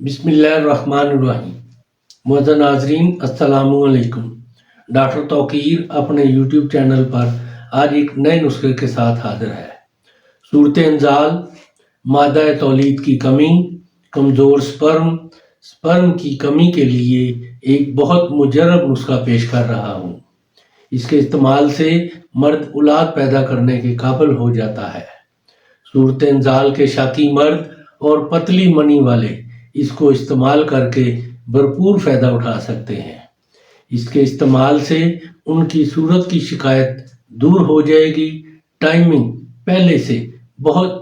بسم اللہ الرحمن الرحیم۔ معزز ناظرین السلام علیکم۔ ڈاکٹر توقیر اپنے یوٹیوب چینل پر آج ایک نئے نسخے کے ساتھ حاضر ہے۔ صورت انزال، مادہ تولید کی کمی، کمزور سپرم کی کمی کے لیے ایک بہت مجرب نسخہ پیش کر رہا ہوں۔ اس کے استعمال سے مرد اولاد پیدا کرنے کے قابل ہو جاتا ہے۔ صورت انزال کے شاکی مرد اور پتلی منی والے اس کو استعمال کر کے بھرپور فائدہ اٹھا سکتے ہیں۔ اس کے استعمال سے ان کی صورت کی شکایت دور ہو جائے گی، ٹائمنگ پہلے سے بہت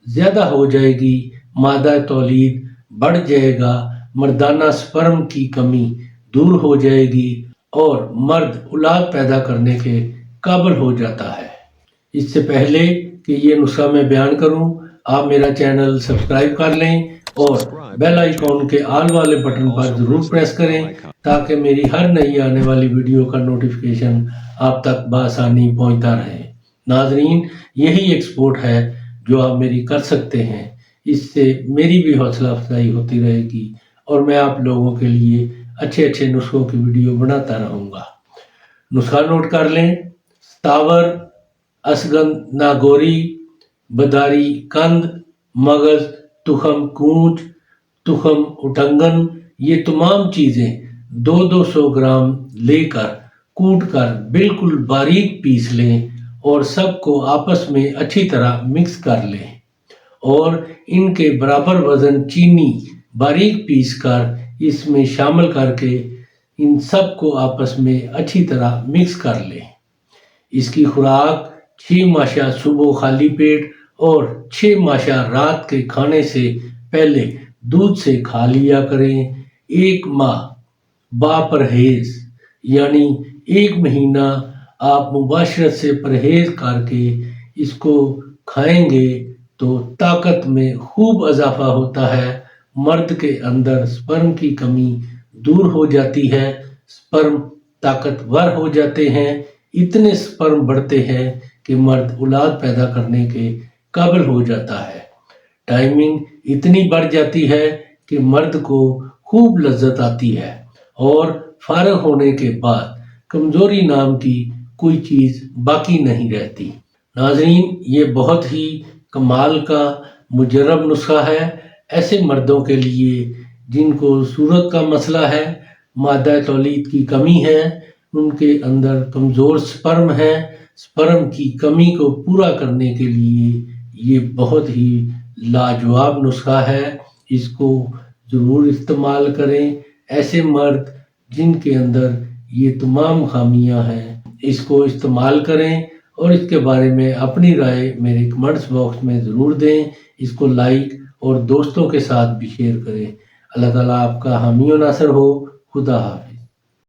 زیادہ ہو جائے گی، مادہ تولید بڑھ جائے گا، مردانہ سپرم کی کمی دور ہو جائے گی اور مرد اولاد پیدا کرنے کے قابل ہو جاتا ہے۔ اس سے پہلے کہ یہ نسخہ میں بیان کروں، آپ میرا چینل سبسکرائب کر لیں اور بیل آئیکن کے آل والے بٹن پر ضرور پریس کریں تاکہ میری ہر نئی آنے والی ویڈیو کا نوٹیفیکیشن آپ تک بآسانی پہنچتا رہے۔ ناظرین، یہی ایک سپورٹ ہے جو آپ میری کر سکتے ہیں۔ اس سے میری بھی حوصلہ افزائی ہوتی رہے گی اور میں آپ لوگوں کے لیے اچھے نسخوں کی ویڈیو بناتا رہوں گا۔ نسخہ نوٹ کر لیں: ستاور، اسگند ناگوری، بداری کند، مغز، تخم کونچ، تخم اٹنگن، یہ تمام چیزیں 200 گرام لے کر کوٹ کر بالکل باریک پیس لیں اور سب کو آپس میں اچھی طرح مکس کر لیں اور ان کے برابر وزن چینی باریک پیس کر اس میں شامل کر کے ان سب کو آپس میں اچھی طرح مکس کر لیں۔ اس کی خوراک 6 ماشا صبح خالی پیٹ اور 6 ماشا رات کے کھانے سے پہلے دودھ سے کھا لیا کریں۔ 1 ماہ با پرہیز، یعنی 1 مہینہ آپ مباشرت سے پرہیز کر کے اس کو کھائیں گے تو طاقت میں خوب اضافہ ہوتا ہے، مرد کے اندر سپرم کی کمی دور ہو جاتی ہے، سپرم طاقتور ہو جاتے ہیں، اتنے سپرم بڑھتے ہیں کہ مرد اولاد پیدا کرنے کے قابل ہو جاتا ہے۔ ٹائمنگ اتنی بڑھ جاتی ہے کہ مرد کو خوب لذت آتی ہے اور فارغ ہونے کے بعد کمزوری نام کی کوئی چیز باقی نہیں رہتی۔ ناظرین، یہ بہت ہی کمال کا مجرب نسخہ ہے ایسے مردوں کے لیے جن کو صورت کا مسئلہ ہے، مادہ تولید کی کمی ہے، ان کے اندر کمزور سپرم ہے۔ سپرم کی کمی کو پورا کرنے کے لیے یہ بہت ہی لاجواب نسخہ ہے۔ اس کو ضرور استعمال کریں۔ ایسے مرد جن کے اندر یہ تمام خامیاں ہیں، اس کو استعمال کریں اور اس کے بارے میں اپنی رائے میرے کمنٹس باکس میں ضرور دیں۔ اس کو لائک اور دوستوں کے ساتھ بھی شیئر کریں۔ اللہ تعالیٰ آپ کا حامی و ناصر ہو۔ خدا حافظ۔